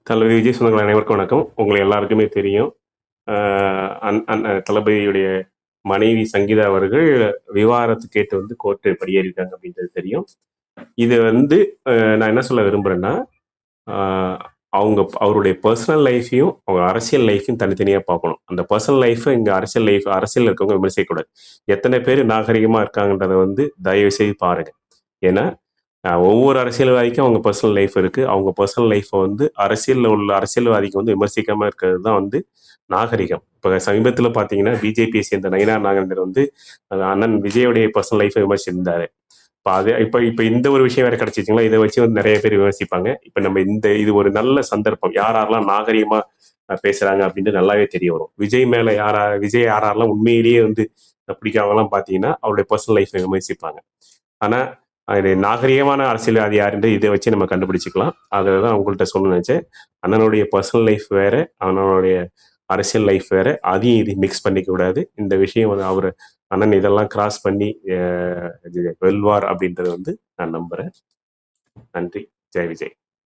தளபதி விஜய் சொந்தங்கள் அனைவருக்கும் வணக்கம். உங்களை எல்லாருக்குமே தெரியும். தளபதியுடைய மனைவி சங்கீதா அவர்கள் விவாகரத்து கேட்டு வந்து கோர்ட்டு படியேறியிருக்காங்க அப்படின்றது தெரியும். இது வந்து நான் என்ன சொல்ல விரும்புகிறேன்னா, அவருடைய பர்சனல் லைஃப்பையும் அவங்க அரசியல் லைஃப்பையும் தனித்தனியாக பார்க்கணும். அந்த பர்சனல் லைஃப்பை இங்கே அரசியல் இருக்கவங்க விமர்சிக்கக்கூடாது. எத்தனை பேர் நாகரிகமாக இருக்காங்கன்றதை வந்து தயவு செய்து பாருங்க. ஏன்னா ஒவ்வொரு அரசியல்வாதிக்கும் அவங்க பர்சனல் லைஃப் இருக்கு. அவங்க பர்சனல் லைஃப்பை வந்து அரசியலில் உள்ள அரசியல்வாதிக்கு வந்து விமர்சிக்காம இருக்கிறது தான் வந்து நாகரிகம். இப்போ சமீபத்தில் பார்த்தீங்கன்னா பிஜேபியை சேர்ந்த நயினார் நாகேந்திரன் வந்து அண்ணன் விஜயோடைய பர்சனல் லைஃப்பை விமர்சிச்சிருந்தாரு. இப்போ இந்த ஒரு விஷயம் வேற கிடைச்சிச்சுங்களா, இதை வச்சு வந்து நிறைய பேர் விமர்சிப்பாங்க. இப்போ நம்ம இது ஒரு நல்ல சந்தர்ப்பம். யாரெல்லாம் நாகரிகமா பேசுறாங்க அப்படின்ட்டு நல்லாவே தெரிய வரும். விஜய் யாரெல்லாம் உண்மையிலேயே வந்து பிடிக்காமலாம் பார்த்தீங்கன்னா அவருடைய பர்சனல் லைஃப்பை விமர்சிப்பாங்க. ஆனா அது நாகரிகமான அரசியல்வாதி யாருன்னு இதை வச்சு நம்ம கண்டுபிடிச்சிக்கலாம். அதை தான் உங்கள்கிட்ட சொல்ல நினைச்சேன். அண்ணனுடைய பர்சனல் லைஃப் வேற, அண்ணனுடைய அரசியல் லைஃப் வேற. அதையும் இது மிக்ஸ் பண்ணிக்க கூடாது. இந்த விஷயம் வந்து அண்ணன் இதெல்லாம் கிராஸ் பண்ணி வெல்வார் அப்படின்றத வந்து நான் நம்புறேன். நன்றி. ஜெய் விஜய்.